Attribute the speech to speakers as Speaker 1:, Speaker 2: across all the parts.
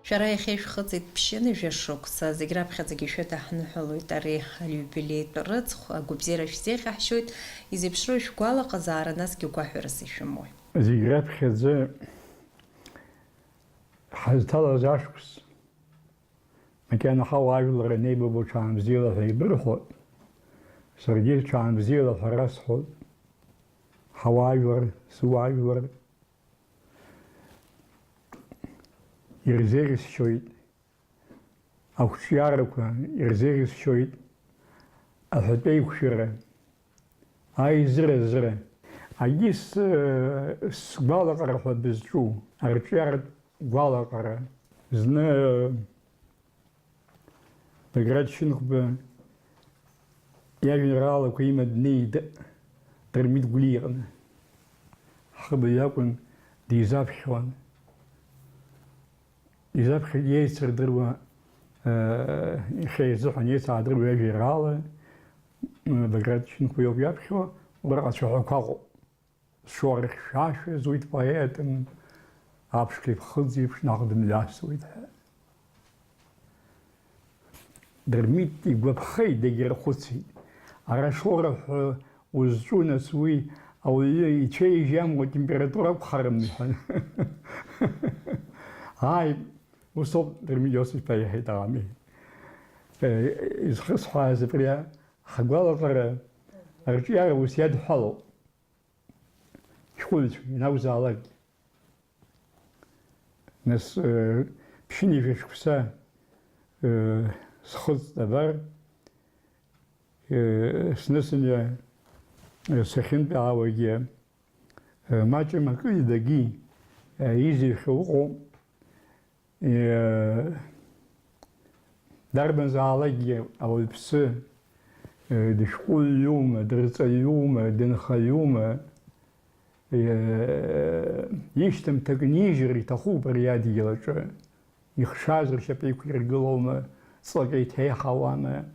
Speaker 1: Шәара иахьа ишәхыҵит ԥшьыны жәашықәса, зегь раԥхьаӡагьы шәеиҭаҳныҳәалоит ари аиубилеитә рыҵх, агәабзиара шәзеиӷьаҳшьоит, изеиԥшроу шәгәалаҟазаара, насгьы гәаҳәарас ишәымои.
Speaker 2: Зегь раԥхьаӡа ҳазҭалаз ашықәс, макьана ҳауаажәлар анеибабо ҽаанбзиала ҳәа ибырҳәоит, саргьы ҽаанбзиала ҳәа расҳәоит, ҳауаажәлар, сыуаажәлар ирзеӷьасшьоит, ақәҿиарақәа ирзеӷьасшьоит, аҳәатәеиқәшәара, аизыразыра. Агьы сгәалаҟара ҳәа бызҿу, арҿиаратә гәалаҟара. Зны Баграт Шьынқәба иажәеинраалақәа има днеит Дырмит Гәлиа иҟны. Ҳхыбаҩ акәын, дизаԥхьауан. Дизаԥхьеит иеицырдыруа, ихьаа изыҳәан иеицаадыруа иажәеинраала, Баграт Шьынқәба иоуп иаԥхьауа, убраҟа цәаҳәақәа ыҟоуп. Шорах шәашәа зуит поетын, аԥшқа иԥхыӡ еиԥш наҟ дымҩасуеит ҳәа. Дырмит игәаԥхеит, дагьирхәыцит. Ара шора ҳәа узҿу нас уи ауаҩы ицәеижьамуа температура акәхарым ҳәа. Ааи, усоуп Дырмит Иосиф-иԥа иаҳәеит ами. Изхысҳәааз абри ҳгәалаҟара арҿиара ус иадҳәалоуп. Шәҟәыҩҩцәа ианакәзаалак. Нас ԥшьыни жәашықәса схыҵт абар, сны-сымҩа сахьынтәаауагьы маҷым акы идагьы изыҩхьоу ыҟоуп. Дарбанзаалакгьы ауаҩԥсы дышәҟәыҩҩума, дырҵаҩума, дынхаҩума, ишьҭамҭак нижьыр иҭахуп ари адгьыл аҿы. Ихшаз ршьапы иқәиргылоума, ҵлак еиҭеиҳауама,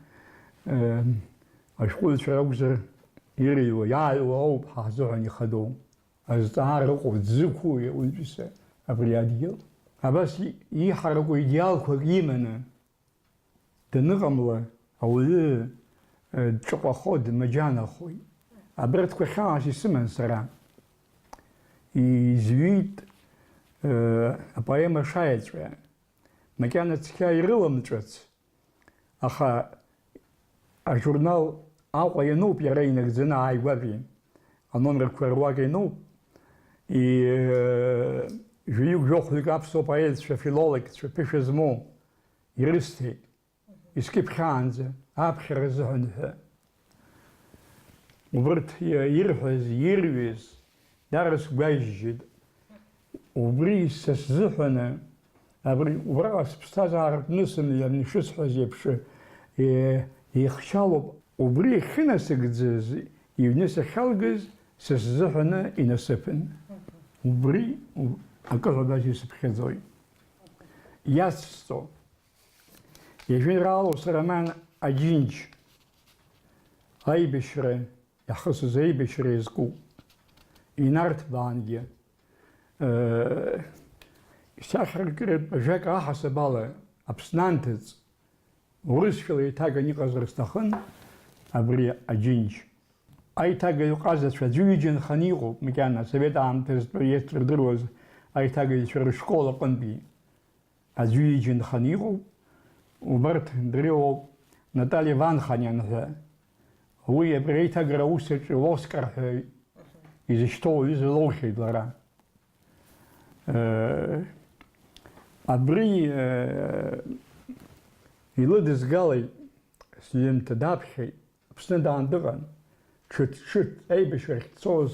Speaker 2: ашәҟәыҩҩцәа ракәзар ирыҩуа, иааҩуа ауп ҳазыҳәан ихадоу. Азҵаара ыҟоуп, дзықәу ауаҩытәыҩса абри адгьыл. Абас ииҳараку идеалқәак иманы даныҟамла, ауаҩы дҿаҟәахо, дмаџьанахоит. Абарҭқәа хьаас исыман сара. Изҩит апоема шаеҵәа. Макьана цқьа ирыламҵәац, аха ажурнал Аҟәа иануп иара инагӡаны ааигәатәи. Аномерқәа руак иануп. Жәаҩык-жәохәҩык аԥсуа поетцәа, филологцәа, ԥышәа змоу ирысҭеит. Искьыԥхьаанӡа, аԥхьара азыҳәан ҳәа. Убырҭ ирҳәаз, ирҩыз, дара сгәаижьит. Убри са сзыҳәаны, убраҟа сыԥсҭазааратә нысымҩа ишысҳәаз еиԥш еихшьалоуп. Убри ахьынасыгӡаз, иҩны сахьалгаз, са сзыҳәаны инасыԥын. Убри акыҳәабас исыԥхьаӡоит. Иацсҵо. Иажәеинраалоу сароман Аџьынџь, аибашьра, иахысыз аибашьра иазкуп. Инарҭбаангьы. Исахьаркыратә ажәак аҳасаб ала, Аԥснанҭыҵ, урысшәала еиҭаган иҟазар сҭахын, абри Аџьынџь. Аиҭагаҩ ҟазацәа аӡәы ҩыџьа нханы иҟоуп, макьана асовет аамҭазтәи ирдыруаз аиҭагаҩцәа рышкол аҟынтәи. Аӡәы ҩыџьа нханы иҟоуп. Убарҭ дреиуоуп Наталиа Ванханиан ҳәа. Уи абри аиҭагара аусаҿы Оскар ҳәа изышьҭоу аҩыза лоухьеит лара. Абри илыдызгалеит, сҩымҭа даԥхьеит, Аԥсны даан дыҟан. Ҽыҭ аибашьрахь дцоз,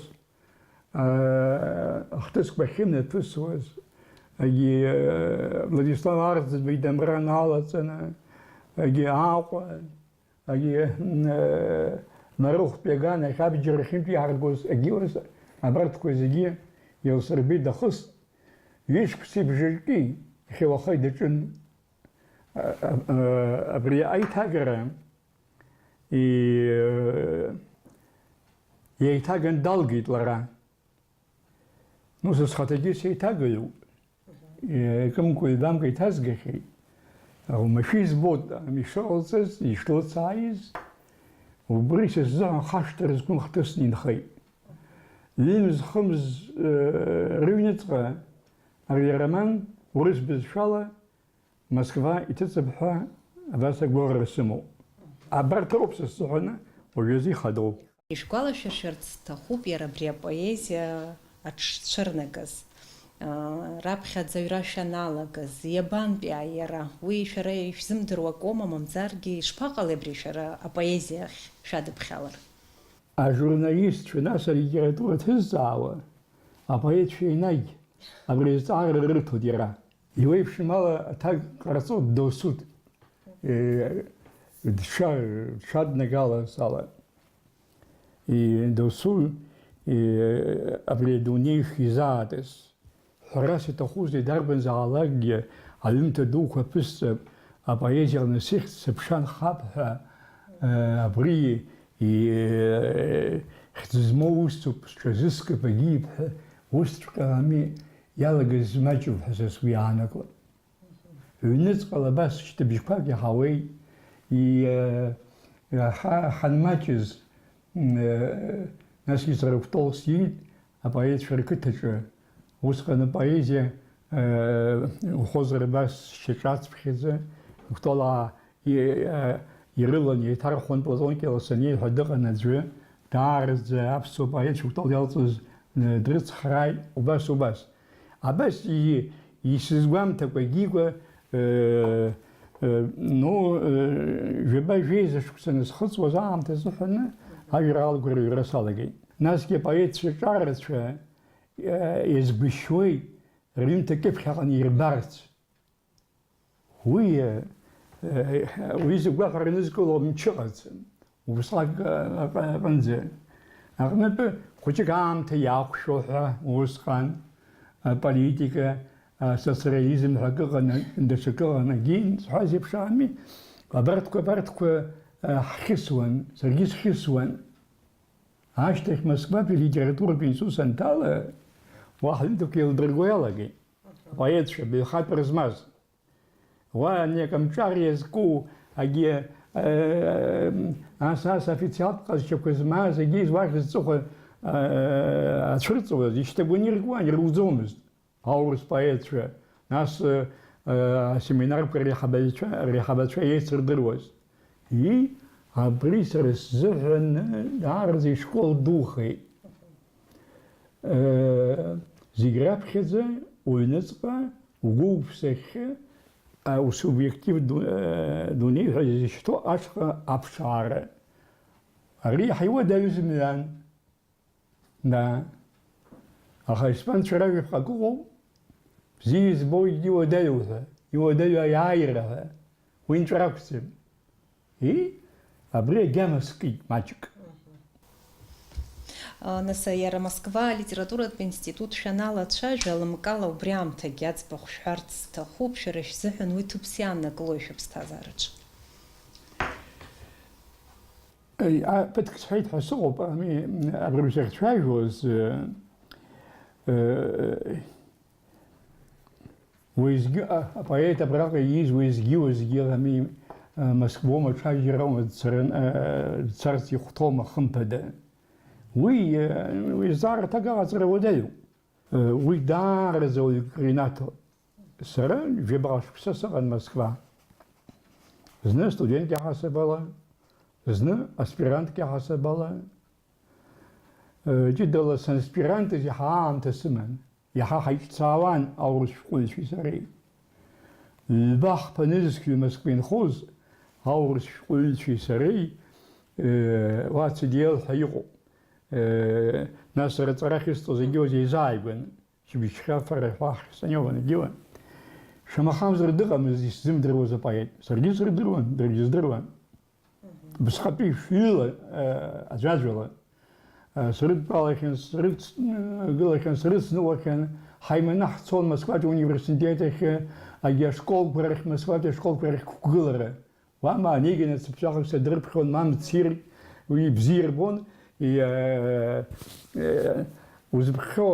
Speaker 2: ахҭысқәа ахьынаҭәысуаз, Владислав Арӡынба идамра налаҵаны, Аҟәа, Марыхәтәи аганахь абџьар ахьынтәи иааргоз агьыраз, абарҭқәа зегьы еилсырбеит дахыст. Ҩышықәсеи бжаки иахьа уаха идаҿын абри аиҭагара еиҭаган далгеит лара. Ну, сызхаҭагьы сеиҭагаҩуп. Кымку идамка иҭазгахьеит. Омашәа избоит ишыҟалҵаз, ишлыцааиз, убри са сзыҳәан хашҭра зқәым хҭысны инхеит. Ҩымз-хымз рыҩныҵҟа ари ароман урыс бызшәала Москва иҭыҵып ҳәа абас агәаӷра сымоуп. Абарҭ роуп са сзыҳәаны уажәазы ихадоу.
Speaker 1: Ишгәалашәыршәарц сҭахуп иара абри апоезиа аҽцәырнагаз. Раԥхьаӡа аҩра шәаналагаз, иабантәи иара, уи шәара ишәзымдыруа акоума, мамзаргьы ишԥаҟалеи абри шәара апоезиа ахь шәадыԥхьалар?
Speaker 2: Ажурналистцәа, нас алитература ҭызҵаауа, апоетцәа енагь абри азҵаара рырҭоит иара. Иуеиԥшым ала аҭак ҟарҵо досуд, дшаднагалаз ала. Досу абри адунеи шизаатыз. Ҳәарас иҭахузеи дарбанзаалакгьы аҩымҭа дуқәа ԥысҵап, апоезиа насихьӡ сыԥшан хап ҳәа, абри хьӡы змоу усуп, сҽазыскып агьип ҳәа, усҵәҟьа ами иалагаз маҷуп ҳәа са сгәы иаанагоит. Ҩныҵҟала абас шьҭыбжьқәак иаҳауеит, ҳанмаҷыз, насгьы сара кәтол сиит апоетцәа рқыҭаҿы. Усҟан апоезиа ухозар абас шьаҿацԥхьаӡа, кәтолаа ирылан еиҭархәон Платон Кьаласаниа ҳәа дыҟан аӡәы, даараӡа аԥсуа поет кәтол иалҵыз дрыцхрааит, убас. Абас исызгәамҭакәа гьигәа жәаба-жәеиза шықәса насхыҵуаз аамҭа азыҳәаны ажәра алгәырҩра салагеит. Насгьы апоетцәа ҿарацәа иазгәышьуеит рҩымҭа кьыԥхьаҟаны ирбарц. Уи зыгәаҟара нызкыло мчыҟаӡам. Убасҟак аҟынӡа. Аҟнытәы хәыҷык аамҭа иақәшәо ҳәа усҟан политика, социализм ҳәа акыҟан, даҽакы ыҟан агьин зҳәаз еиԥш ами, абарҭқәа ҳхьысуан, саргьы схьысуан. Ашьҭахь Москватәи литературатә институт санҭала, уа ҳҩымҭақәа еилдырго иалагеит. Апоетцәа баҩхатәра змаз. Уа ани акомҿар иазку, агьи ас официалтә ҟазшьақәа змаз, агьи зуашаз ҵыхәа ацәырҵуаз, ишьҭагәаны иркуан, ирауӡомызт аурыс поетцәа. Нас асеминарқәа реиҳабацәа еицырдыруаз. Абри сара сзыҳәан даараӡа ишкол духеит. Зегь раԥхьаӡа уҩныҵҟа угәы-уԥсахьы усубиектив дунеи ҳәа изышьҭоу ашҟа аԥшаара. Ари ҳиуадаҩыз мҩан. Аха аисԥанцәа ражәаԥҟа ак ыҟоуп, бзиа избоит иуадаҩу ҳәа, иуадаҩу аиааира ҳәа, уи нҵәара ақәӡам. Абри агьама скит маҷк.
Speaker 1: Нас иара Москва литературатә институт шәаналацәажәа лымкала убри аамҭагьы аӡбахә шәҳәарц сҭахуп, шәара шәзыҳәан уи ҭыԥс иааннакылои шәыԥсҭазаараҿы?
Speaker 2: Ԥыҭк сҳәеит ҳәа сыҟоуп, абри сахьцәажәоз уеизгьы апоет абраҟа ииз уеизгьы Москвоума ҽаџьараума дцарц ихәҭоума хымԥада. Уи зҵаара аҭак аҟаҵара уадаҩуп. Уи даараӡа уаҩык инаҭоит. Сара жәабаҟа шықәса сыҟан Москва. Зны студент иаҳасабала, зны аспирант иаҳасабала. Ҷыдала санспирантыз иаҳа аамҭа сыман. Иаҳа ҳаиҿцаауан аурыс шәҟәыҩҩцәеи сареи. Лбахԥа нызқьҩы Москва инхоз аурыс шәҟәыҩҩцәеи сареи ацдл ҳәа иҟоуп. Нас сара аҵара ахьысҵоз егьиуаз еизааигәан, шьыбжьхьафара саниован егьиуан. Шамахамзар дыҟамызт исзымдыруаз апоет. Саргьы сырдыруан, даргьы здыруан. Бысҟатәи шәҩыла аӡәаӡәала срыдтәалахьан, срыцгылахьан, срыцнылахьан, ҳаиманы ҳцон Москватәи университет ахь, агьи ашколқәа рахь, Москватәи ашколқәа рахь қәгылара. Уама Онегин ацыԥҵәаҟаԥса дрыԥхьон, мам дцирк, уи бзиа ирбон, узыԥхьо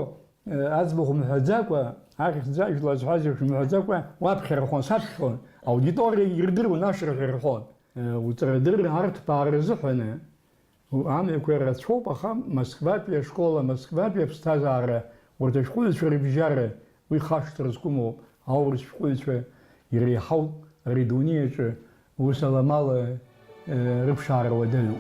Speaker 2: أذبح مهزاكوا عارف زاج لا زاج مهزاكوا وابخر خون سابخون أوديتوري يردر وناشر خيرخون وتردر هارت بارزحنا وعامل كويرة شوب أخام مسكوات بيا شكولة مسكوات بيا بستازارة ورتشكول شري بجارة ويخاش ترزكمو هاورش شكول شو يريحو ريدونية شو وسلامال ربشارة ودلو.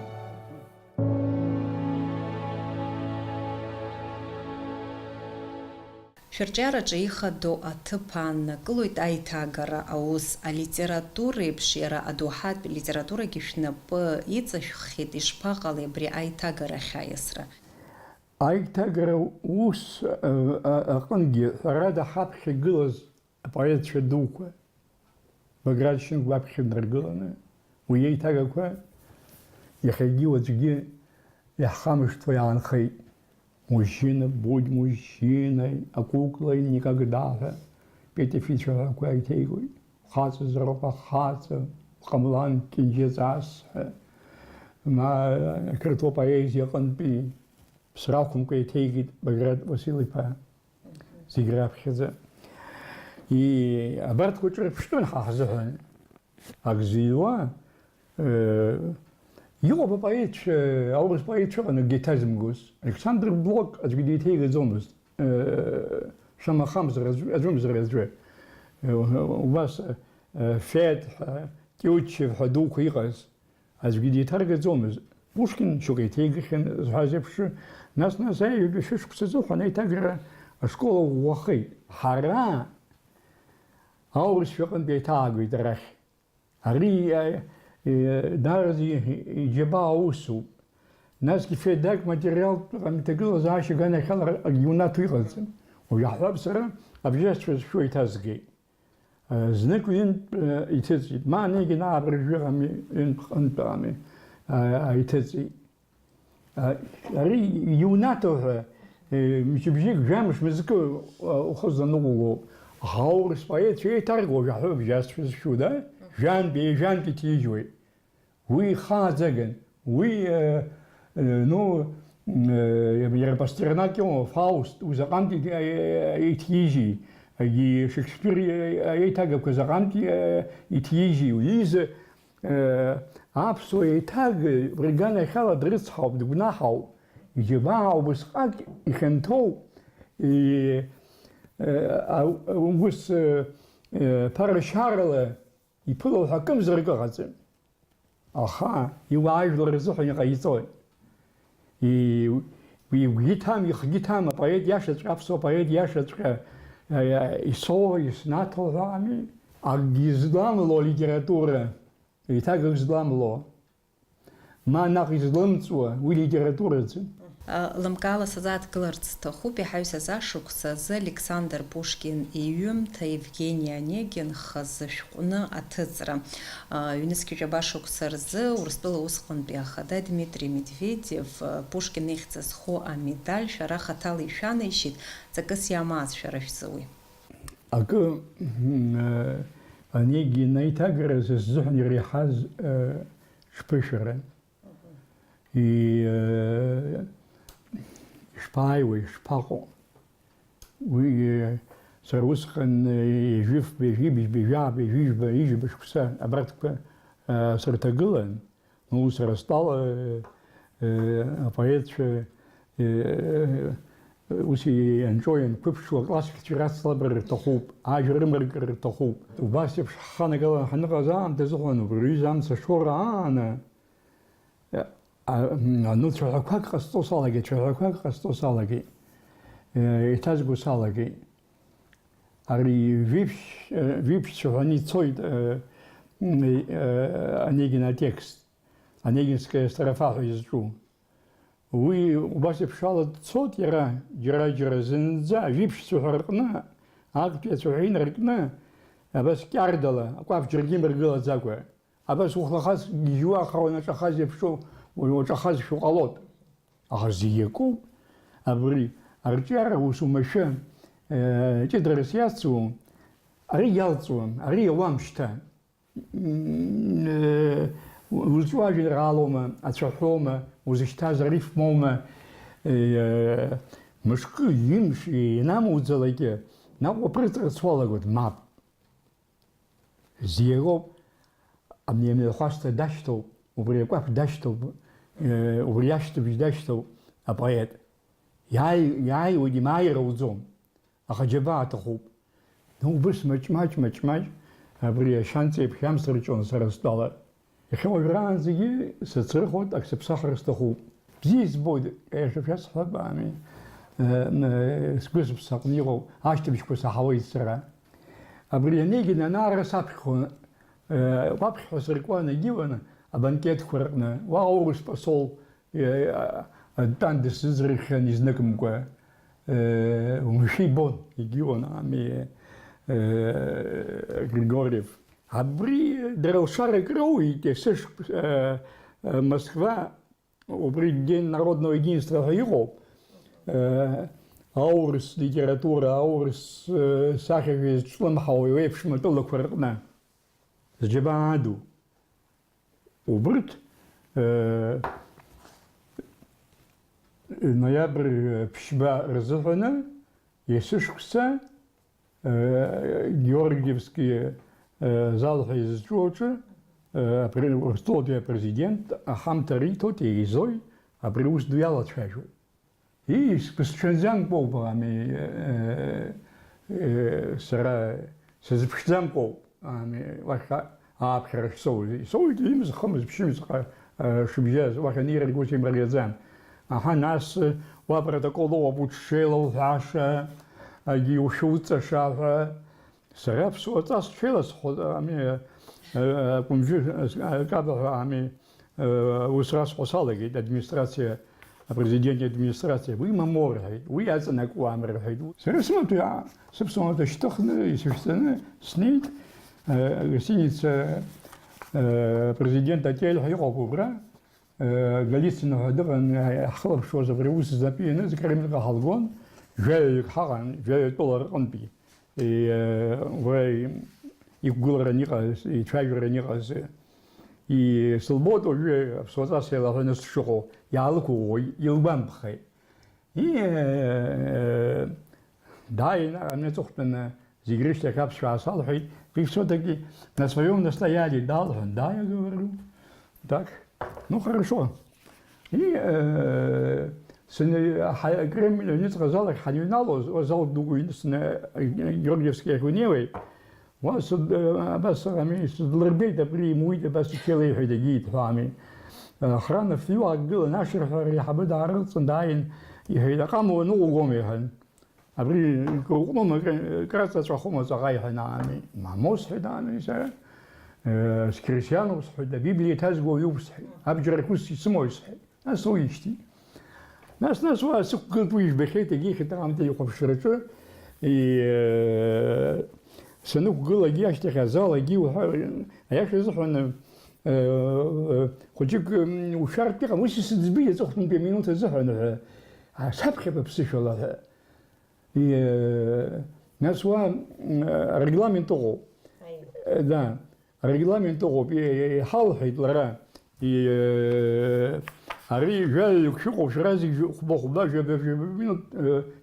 Speaker 1: Шәырҿиараҿы ихадоу аҭыԥ ааннакылоит аиҭагара аус алитературеиԥш иара адоуҳатә литературагьы шәнапы иҵашәххьеит, ишԥаҟалеи абри аиҭагарахь аиасра?
Speaker 2: Аиҭагара ус аҟынгьы ҳәарада ҳаԥхьа игылаз апоетцәа дуқәа Баграт Шьынқәба аԥхьа днаргыланы уи аиҭагақәа иахьагьы уаҵәгьы иаҳхамышҭуа иаанхеит. Мужчина, будь мужчиной, окуклой никогда. Петя Фичева Куайтейгуй, хаца заропа хаца, хамлан кинджезас, ма крито поэзия канпи, срахум Куайтейгит Баграт Василипа, Зиграфхезе. И абарт кучер пштун хазахан, акзиуа, Його поет, аурус поет, что он гитазм гус. Александр Блок, от где ты зомбус, шамахам заразжу. У вас Фет, Тютчев, Хадук, Игас, от где ты зомбус. Пушкин, что гитейгихен, зазепшу. Нас на зае, бешишку сезону, она и так школа уахи. Хара, аурус фекан бейтагу и драх. Ари, Дарзи Джеба Усу. Нас кифедак материал, митагил зааши гана хал юнату игазм. ويحلب سرا أبجاش شو يتازقي. زنك وين يتزيد. ما نيجي نعبر جرامي إن برامي يتزيد. أري يوناتو مش بيجيك جامش مزكو وخذ النقو. هاور سبايت شيء تارجو يحلب أبجاش شو ده. جان كتيجوي. وي خازجن وي نو يا باسترناكيو فاوست وزقانتي يتيجي اي شكسبير يتاغ كزقانتي يتيجي ويز ابسو يتاغ رجانا خالا درس حاب دغناحو يجباو بسقاك يخنتو وس بارشارله يبلو حكم زرقازم Аха, и важно разухание кайцой. И гитам, а поэт яшечка, все поэт яшечка, и со, и с натовами, а гизламло литература, и так гизламло. Манах изламцуа, у литературы.
Speaker 1: Лымкала сазаткыларц сҭахуп иҳаҩсыз ашықәса азы Александр Пушкин иҩымҭа Евгений Онегин хазы шәҟәны аҭыҵра. Ҩнызқьҩык абашықәса рзы Урыстәыла усҟантәи ахада Дмитрий Медведев Пушкин ихьӡ зху амедаль шәара хаҭала ишәанаишьеит, ҵакыс иамаз шәара шәзы уи.
Speaker 2: Акы Онегин аиҭагара зыззыҳәан иреиҳаз шԥышәара. Шпаевый, шпако. Вы сарусхан жив бежишь куса обратно сартагылан, ну сарастала поэт уси enjoyen купшо классик тирас слабер тохуп, ажрымер тохуп. У вас в ханагала ханагазам дезону бризам сашорана. Ну, чоловік хастосалаги, ітазгусалаги. Ари випш вони цойд Онегина текст, Онегинская строфа изжу. Вы у вас пшала цот яра зенза, випш сухаркна, актия сухинаркна, а вас кярдала, а квав джергимер гыла загуя. А вас ухлахаз гижуа хауна шахаз епшу, وجهاز شغالات أخذيكم أبري أرجع وسومشان تدرس ياسون أريالسون أريوامشتا والزواج العالم أتشحوما وزشتاز ريف موما мышкы имш инамуӡалагьы наҟ уаԥырҵырц уалагоит мап. Зиароуп амҩахәасҭа дашьҭоуп, убри акәаԥ дашьҭоуп, убри ашьҭыбжь дашьҭоуп апоет. Иааиуеит имааира уӡом, аха џьабаа аҭахуп. Убыс маҷ-маҷ абри ашьанҵа еиԥш иамсырҷон сара стәала. Иахьа уажәраанӡагьы сацрыхоит, ак сыԥсахыр сҭахуп. Бзиа избоит, шәасҳәап, сгәы сыԥсаҟны иҟоу ашьҭыбжьқәа саҳауеит сара. Абри анеигьы анаара саԥхьхон, уаԥхьа сыркуан егьиваны абанкетқәа рҟны, уа аурыс посол тәан дысзыӡрыхьан изныкымкәа, умшәа ибон егьиуан Григорьев. Абри дара лшарак роуит, есышк Москва, убри День народного единства иҟоуп. Аурыс литература, аурыс сахьажәеи зҿлымҳауа еиԥш маҭәалақәа рҟны зџьабаа аду. Убырҭ ноиабр ԥшьба рзыҳәаны есышықәса Георгиевски зал ҳәа изҿу аҿы Урыстәылатәи апрезидент аҳамҭа риҭоит, еизоит, абри ус ду иалацәажәоит. Сԥысҽаӡамкәоуп, сара сазыԥшӡамкәоуп уахь ааԥхьара шсоуз. Исоуит имз, хымз, ԥшьымз шыбжьаз, уахь анеирагь ус имариаӡам. Аха нас уа протокол ыҟоуп уҽшеилауҳәаша, ушәуҵаша ҳәа. Сара ԥсуаҵас сшеиласхәоит, акабаҳәа ус расҳәо салагеит администрациа, апрезидент администрациа. Уи мамоу рҳәеит, уи аҵанакуам рҳәеит. Сара сыԥсуамҭа шьҭыхны, исышәҵаны снеит, гостиница президент отель ҳәа иҟоуп убра. Голицын ҳәа дыҟан, ҳхылаԥшуаз абри аус знапы ианыз Кремльҟа ҳалгон, жәаҩаҩык ҳаҟан, жәаҩатәыла рҟынтәи. Уа иқәгыларан иҟаз, ицәажәаран иҟаз. Сылбоит уажәы аԥсуаҵас еилаҳәаны сшыҟоу, иаалықәыӷәӷәо, илгәамԥхеит. Дааин амҩаҵыхәтәаны зегь рышьҭахь аԥсшәа салҳәеит, и все-таки на своем настояли дал, да, я говорю. Так, ну хорошо. И Кремль не сказал, что Ханюналу, зал дугуин с Георгиевской гуневой. Was besser Ларбейта при муите бас человек гид вами. Охрана фью агил наших рехабы дарцен дайн и хейда каму ну гомехан. Абри кому краса трахома загайханами. Мамос хедами са. Скрещянус хеда Библия тазго юбс. Абджеркус смойс. Насуишти. Нас вас культуиш бехете гихе там те хобшречо и سنوك قلا جيش تخزال جيو هياش زحون خديك وشارك تيجا مش سدبيه زحون بمينوت زحون سابخ ببسيش الله نسوا رجلامنتو да регламенту بحال حيد لرا أري جاي يكشخو شرازي خبلا جاب بمينوت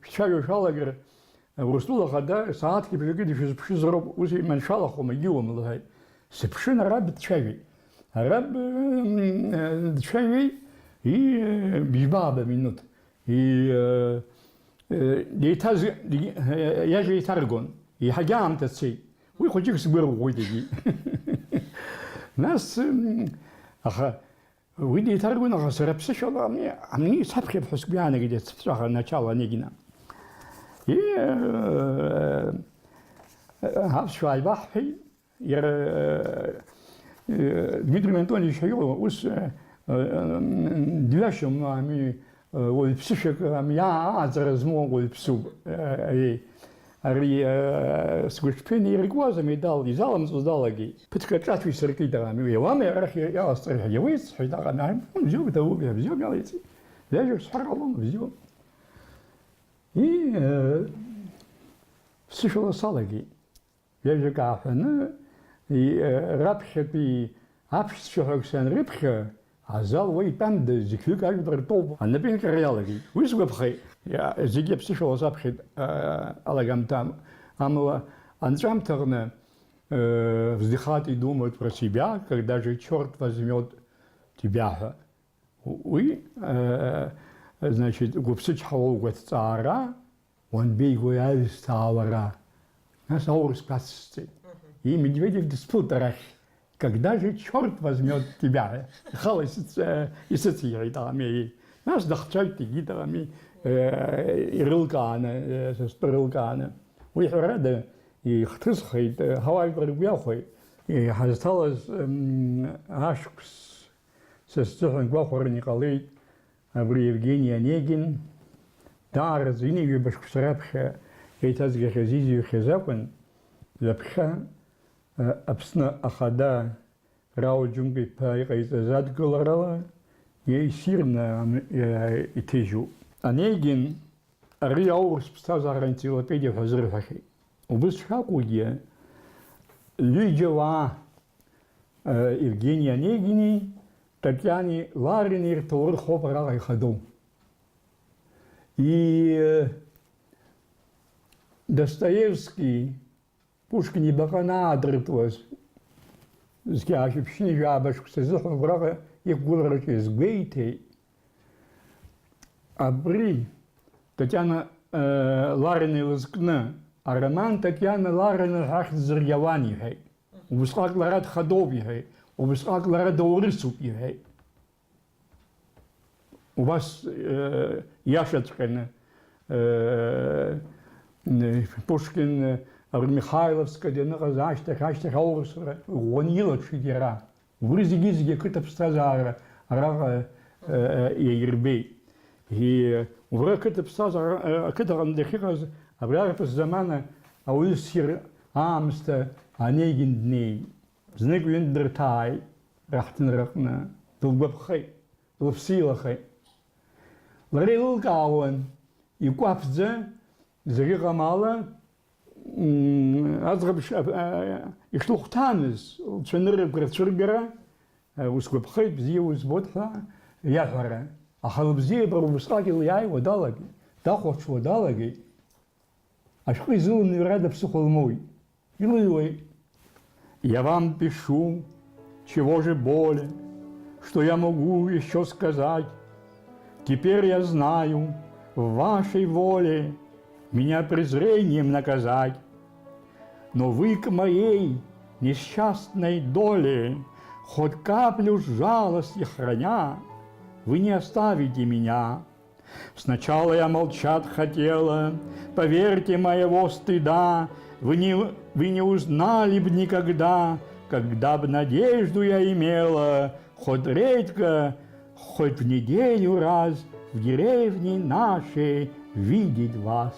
Speaker 2: شايو شالجر ورسول خدا ساعات كي بيجي في بشي زرب وزي من شالخو مجيوم الله سبشن رب تشاوي رب تشاوي هي بيباب منوت هي يتاز يجي ترجون هي حاجام تسي ويخرجك سبير ويدي ناس أخا ويدي ترجون أخا سربسش الله عمني سبخي بحسب بيانا كده تفتح النشالة نيجينا هابشواي بحي ير دميتري أنطونيوش هيو وس دلاشم مي والبسيشك مي عازرزمو والبسوب أري سكوتشبيني رجوازا ميدال يزالم زدالجي بتكتشات في سرقي دعامي ويوامي رح يا أستريح يويس حيدا غناهم بزيو بدو بزيو ياليتي لا سبحان الله بزيو سيشولا صالحي يجي كافنا رابخة بي عبش شهرسان ربخة عزال ويتام ده زكيك أقدر طوب أنا بين كريالجي ويسوق بخير зегьы ԥсышәала саԥхьеит алагамҭам. Амала анҵәамҭаҟны вздыхать и думать про себя, когда же черт возьмет тебя. Уи, значит, губсыч халугат цара, он бегу авистауара. Нас аурус пасцы. И Медведев диспутарах. Когда же черт возьмет тебя? Халась и социалитами. Нас дахчайте гитарами ирылканы, спирылканы. Уи рада يختصخيت هواي بربياخوي حزتالز عاشقس سستحن قاخورني قليل أبري يفغيني أنيجين دار زيني يبشك سرابخة يتازغي خزيزي وخزاقن لبخة أبسنا أخدا راو جنبي باي غيزازاد قلرالا يسيرنا يتيجو أنيجين أرياو سبستازار انتيلوبيديا فزر فخي وبسحاقوية Людьева Евгения Онегини, Татьяне Ларинер Тор Хопара и Хаду. И Достоевский, Пушкин и Бакана адрытвас, с кящипщини жабашку сезон врага их гулраки с гвейтей. Абри Татьяна Ларина Лыскна, а роман Татьяна Ларина Хахт Зарьявани хей. وبسقاك لراد خدوبي هاي وبسقاك لراد دورسوبي هاي وبس ياشت كان Пушкин Михайловска дена зашта хашта хаурсра гонила чидера вризигизге кытапстазара рага يربي هي وراكتبستازара كدرن دخيغز абрарпс замана аулсир амста Онегин дней, знак виндертай, рахтенрахна, долгопхай, лапсилахай. Ларил кауан, и куапзе, заригамала, азрабш, и шлухтанес, ченер грацургера, ускопхай, бзи узботха, яхара, а халбзи барубускакил яй водалаги, дахоч водалаги, а что изул не рада психолмой. Я вам пишу, чего же более, что я могу еще сказать. Теперь я знаю, в вашей воле меня презрением наказать. Но вы к моей несчастной доле, хоть каплю жалости храня, вы не оставите меня. Сначала я молчать хотела, поверьте моего стыда, Вы не узнали б никогда, когда б надежду я имела, хоть редко, хоть в неделю раз в деревне нашей видеть вас.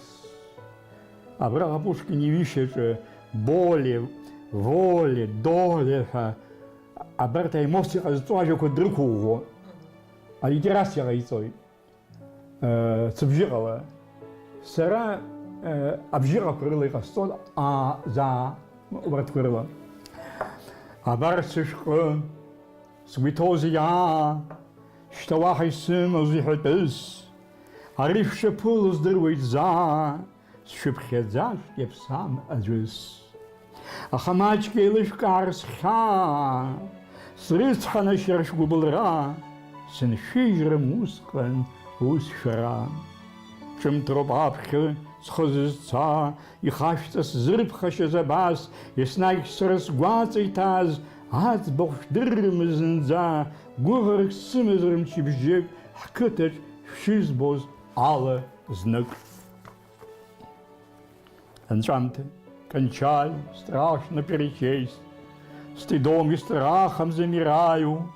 Speaker 2: А брага Пушкин не вишеше боли, воли, доли, а берта и мости разтуажу ко другого. А литерация райцой цебжирала. Сера обжира крылы растут, а за обрат крыла. А барсишка свитозия, что вахай сын озихотес, а ривше пул здоровый за, шепхедзаш еб сам аджус. А хамачки лишь карсха, срыцха на шершку былра, сын шижре мускан усшара. Чем тропапхе схозца и хашtas зрбхаше забас, и снайкс разгвацай таз, ац бог дырмызнза, гуверк сымызрым чибжек, хкытыч шизбоз alle знак. Энчанты, кончай, страшно перечесть, стыдом и страхом замираю,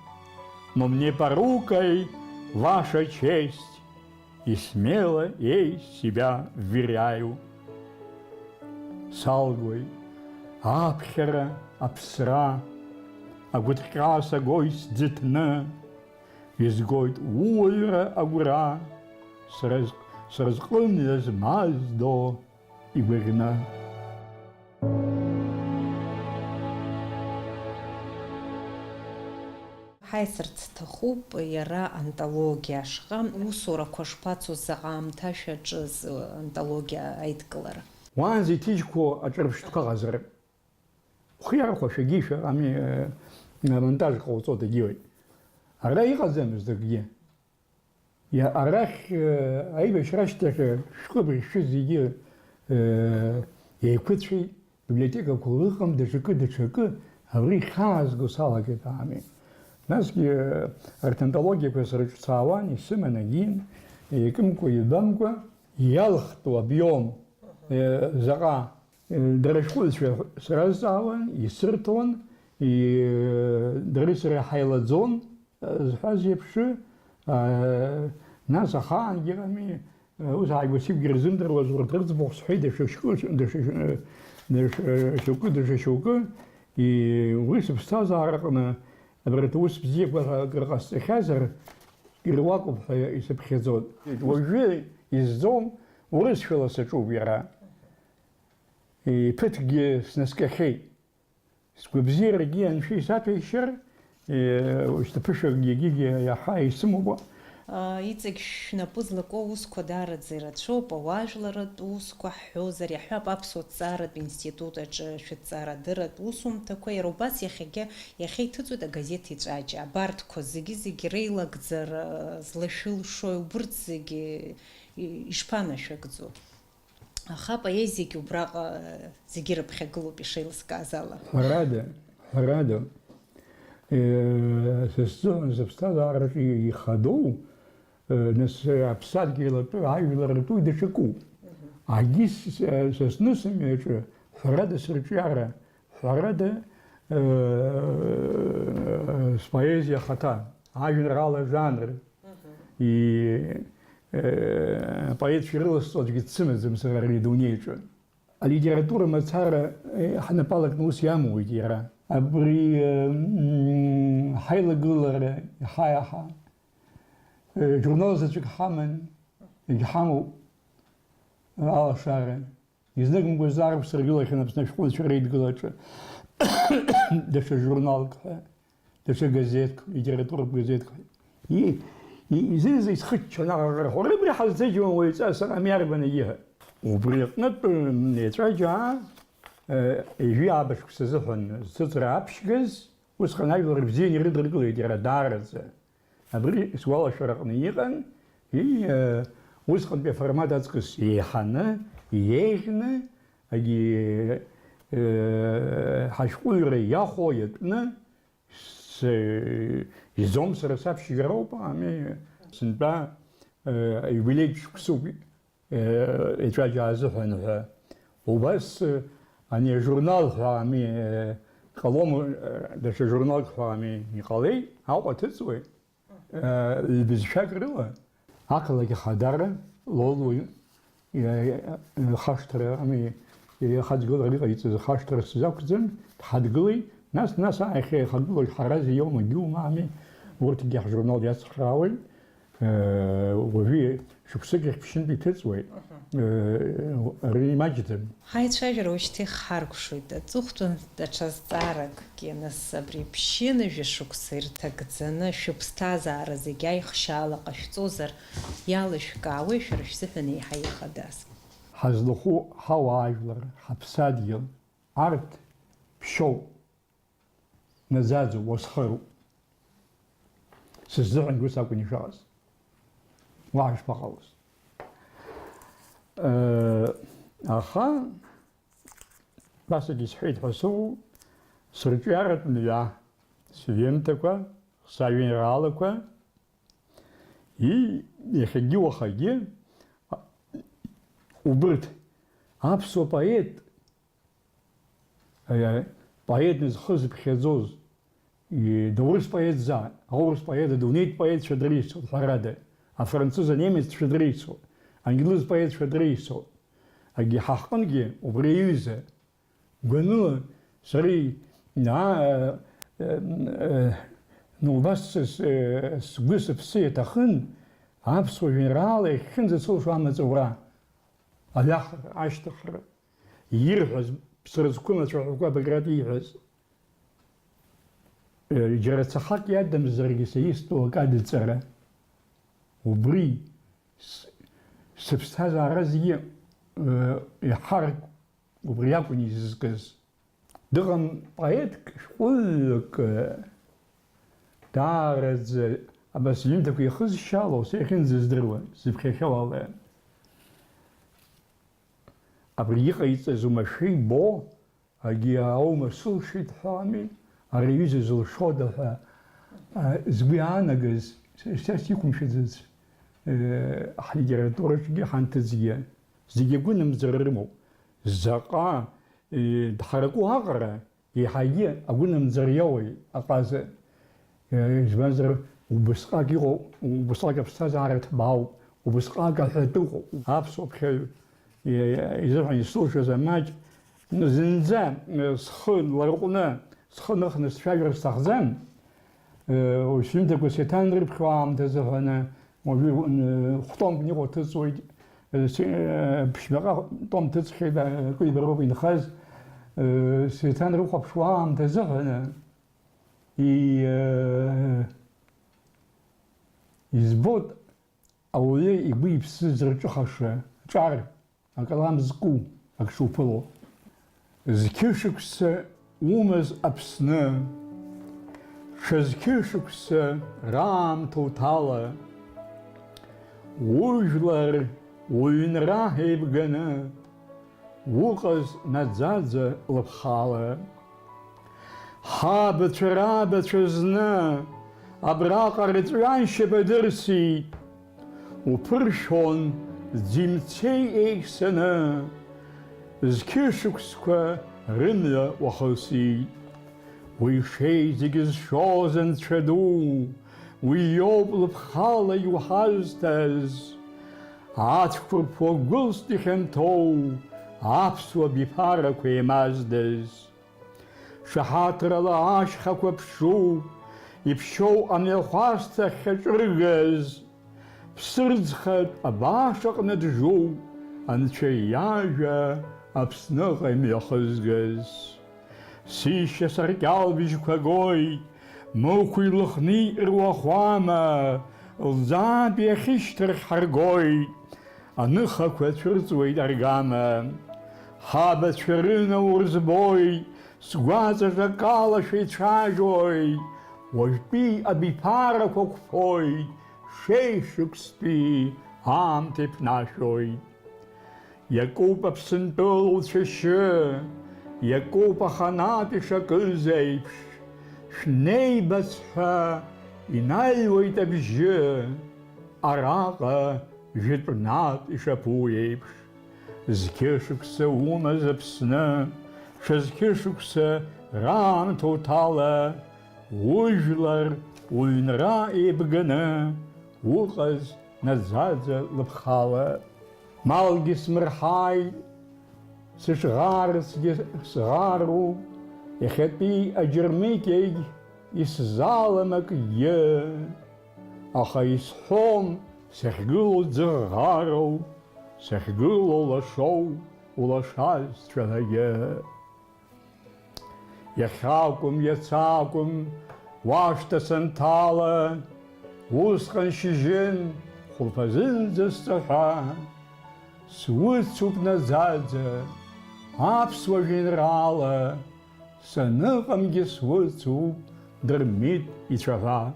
Speaker 2: но мне порукой ваша честь, и смело ей себя вверяю. Салгой, Апхера, Апсра, Агуткраса гость дзитна, изгойт уйра агура, сразклонилась маздо и верна.
Speaker 1: Ҳаисырц сҭахуп иара антологиа ашҟа усурақәа шԥацоз заҟа аамҭа шәаҿыз антологиа аидкылара.
Speaker 2: Уаанӡа иҭыжьқәо аҿырԥштәқәа ҟазар, ухы иархәашәа агьишәа ами амонтаж ҟауҵо дагьыуеит. Ара иҟаӡамызт акгьы. Арахь аибашьра ашьҭахь шәҟәыбӷьшәы зегьы еиқәыцәеит, библиотекақәа ыҟам, даҽакы, абри ихьаазго салагеит ами. Насгьы арҭ антологиақәа срыҿцаауан, исыман агьин, еикымкәа, ибамкәа, иалхтәу абиом заҟа дара ашәҟәыҩҩцәа сразҵаауан, исырҭон, дареи сареи ҳаилаӡон зҳәаз еиԥш, нас ахаангьы ами, ус ааигәасибгьы рзымдыруаз урҭ рыӡбахә сҳәеит даҽа шьоукы, уи сыԥсҭазаараҟны абарҭ аус бзиақәа акыр ҟасҵахьазар ируакуп ҳәа исыԥхьаӡоит. Уажәы изӡом, урысшәала саҿуп иара. Ԥыҭкгьы снаскьахьеит. Сгәабзиарагьы аншәа исаҭәеишьыр, шьҭаԥышәакгьы егьигьы иаҳа исымоуп.
Speaker 1: Иҵегь шәнапы злаку аусқәа даараӡа ирацәоуп, ауаажәларатә усқәа ҳҳәозар, иаҳҳәап аԥсуа ҭҵааратә институт аҿы шәыҭҵаарадырратә усумҭақәа, иара убас иахьа иҭыҵуеит агазеҭ иҵәаџьа. Абарҭқәа зегьы реилагӡар злашәылшои, убырҭ зегьы ишԥанашәыгӡо? Аха апоезиагьы убраҟа зегьы рыԥхьагылоуп ишеилыскааз ала.
Speaker 2: Ҳәарада, сызҵоон сыԥсҭазаараҿы ихадоу, нас аԥсадгьылатәы, ажәларатәы даҽакуп. Агьи са снысымҩаҿы ҳәарада сырҿиара, ҳәарада споезиа ахаҭа, ажәеинраала жанр. Поетцәа ирыласҵо аӡәгьы дсымаӡам сара ари адунеиаҿы. Алитература мацара ҳнапалакны ус иамуит иара. Абри ҳаилагылара иаҳа-иаҳа журнал заҵәык ҳаман, егьҳамоуп алашара. Изныкымкәа заарԥ сыргылахьан Аԥсны ашәҟәыҩҩцәа реидгылаҿы даҽа журналк ҳәа, даҽа газеҭк, литературатә газеҭк. Изыза исхыччон аҟаҟара, уара абри ҳазҭыџьуан уаҩҵас ами арбан егьиҳәа. Убри аҟнытә еҵәаџьаа ижәи аабашьқәа сазыҳәан зҭыҵра аԥшьгаз, усҟан ажәлар бзианы ирыдыркылеит иара даараӡа. Абри сгәалашәараҟны иҟан, усҟантәи аформат аҵкыс еиҳаны, иеиӷьны, ҳашәҟәыҩҩра иахәо, иатәны, изом сара саԥшьгароуп, ами сынтәа юбилеиатә шықәсуп еҵәаџьаа азыҳәан ҳәа. Убас ани ажурнал ҳәа ами ҟалом, даҽа журналк ҳәа ами иҟалеит, ауп аҭыҵуеит. Лбызшәак рыла ақалақь ахадара лолуаҩ хашҭра ами ихаҵгылара иҟаиҵаз ахашҭра сзақәӡын, дҳадгылеит. Нас аахьа ихагылоит Ҳарази иоума гьума ами, урҭгьы ҳжурнал иацхраауеит. Уажәы шықәсык иахьԥшьынтә иҭыҵуеит. Ари имаҷӡам.
Speaker 1: Ҳаицәажәара уажәшьҭа ихҳаркәшоит. Аҵыхәтәан даҽа зҵааракгьы, нас абри ԥшьынажәа шықәса ирҭагӡаны шәыԥсҭазаара зегьы аихшьаала ҟашәҵозар, иалышәкаауеи шәара шәзыҳәан еиҳа ихадаз?
Speaker 2: Ҳазлахәу ҳауаажәлар, ҳаԥсадгьыл, арҭ ԥшьоуп, наӡаӡоуп, уасхыруп. Сыззыҳәан ус акәын ишыҟаз. Уаҳа шԥаҟалоз. Аха, басагьы исҳәеит ҳәа сыҟоуп, сырҿиаратә мҩа, сҩымҭақәа, сажәеинраалақәа, иахьагьы уахагьы убырҭ аԥсуа поетны зхы зыԥхьаӡоз, даурыс поетзаат, аурыс поет, адунеитә поетцәа дреицәоуп ҳәарада, афранцыз, анемеццәа дреицәоуп, ангьлыз поетцәа дреицәоуп. Ҳаҳҟынгьы убри аҩыза гәаныла сареи убас сгәы сыԥсы иаҭахын аԥсуа жәеинраала иахьынӡацылшо амаҵура, аҩахара, ашьҭыхра, ирҳәаз ԥсразқәымацәа ҳәақәа Баграт ииҳәаз. џьара цахак иадамзаргьы саистәу акы адыҵара. Убри сыԥсҭазаара зегьы иҳарак убри акәын изызкыз. Дыҟан поетк шәҟәыҩҩык даараӡа абас иҩымҭақәа ихызшьало, са иахьынӡаздыруа, зыԥхьахьоу ала. Абри иҟаиҵаз умашәа ибо, агьи аума сылшеит ҳәа ами, ари аҩыза зылшода ҳәа згәы иаанагаз, са сиқәымшәаӡац ҳлитератураҿгьы ҳанҭыҵгьы, зегьы агәынамӡара рымоуп. Заҟа дҳараку аҟара, еиҳагьы агәынамӡара иоуеит аҟаза. Избанзар убысҟак иҟоу, убысҟак аԥсҭазаара ҭбаауп, убысҟак аҳәатә ыҟоуп. Аԥсуа ԥхьаҩ изыҳәан исылшоз амаҷ, зынӡа схы нларҟәны, схы ныхны сцәажәар сҭахӡам, сҩымҭақәа сеиҭанрыԥхьо аамҭазы ҳәаны, хәтомк иҟоу ҭыҵуеит, ԥшьбаҟа том ҭыҵхьеит, акәибароуп инхаз, сеиҭанрыхәаԥшуа аамҭазы ҳәаны, избот ауаҩы игәы иԥсы зырҿыхаша ҿар, акалам зку, ак шуԥыло. Зқьышықәса умаз Аԥсны, ҽазқьышықәса раамҭа уҭала, ужәлар уҩнра еибганы, уҟаз наӡаӡа лыԥхала. Ҳабацәа рабацәа зны, абраҟа рыҵәҩаншьапы дырсит, уԥыршәон ӡимцеи еихсаны, зқьышықәсқәа рымҩа уахылсит. Уи шеи зегьы зшоз Анцәа ду, уи иоуп лыԥхала иуҳазҭаз, ацәқәырԥқәа гәылст ихьанҭоу, аԥсуа биԥарақәа еимаздаз. Шаҳаҭрала ашьхақәа ԥшуп, иԥшьоу амҩахәасҭа ахьаҿыргаз, ԥсырӡхатә абашаҟны джуп, Анцәа иажәа Аԥсныҟа имҩахызгаз. Сишьа саркьалбыжьқәа гоит, мықә илыхны ируахуама, лӡаатәи ахьышьҭрахь ҳаргоит, аныхақәа цәырҵуеит аргама. Ҳабацәа рынаур збоит, сгәаҵаҿ акалашәа ицәажәоит, уажәтәи абиԥарақәа қәԥоит, шеишықәсатәи аамҭа иԥнашәоит. Иакуп Аԥсынтәыла уцәашьы, иакуп аханатә ишакыз еиԥш, шәнеибац ҳәа инаҩуеит абжьы, араҟа жәытәнатә ишаԥу еиԥш. Зқьышықәса умаз Аԥсны, ҽазқьышықәса раамҭа уҭала, ужәлар уҩнра еибганы, уҟаз наӡаӡа лыԥхала. Малгьы смырҳаит, сышӷарцгьы сӷаруп, иахьатәи аџьырмыкьагь исзалам акгьы, аха исҳәом сахьгылоу ӡыӷароу, сахьгылоу лашоу улашазцәалагьы. Иахьакәым, иацакәым, уашҭа санҭала, усҟан шьыжьын хәылԥазынӡа сҵаҳәа, суцуп наӡаӡа, аԥсуа жәеинраала, саныҟамгьы суцуп Дырмит ицәаҳәа.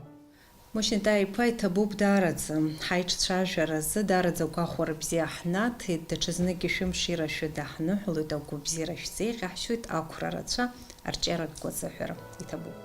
Speaker 1: Мушьынтаа иԥа иҭабуп даараӡа, ҳаиҿцәажәаразы даараӡа агәахәара бзиа ҳнаҭеит, даҽазныкгьы шәымширашәа даҳныҳәалоит, агәыбзиара шәзеиӷьаҳшьоит, ақәра рацәа арҿиаратәқәа азыҳәара. Иҭабуп.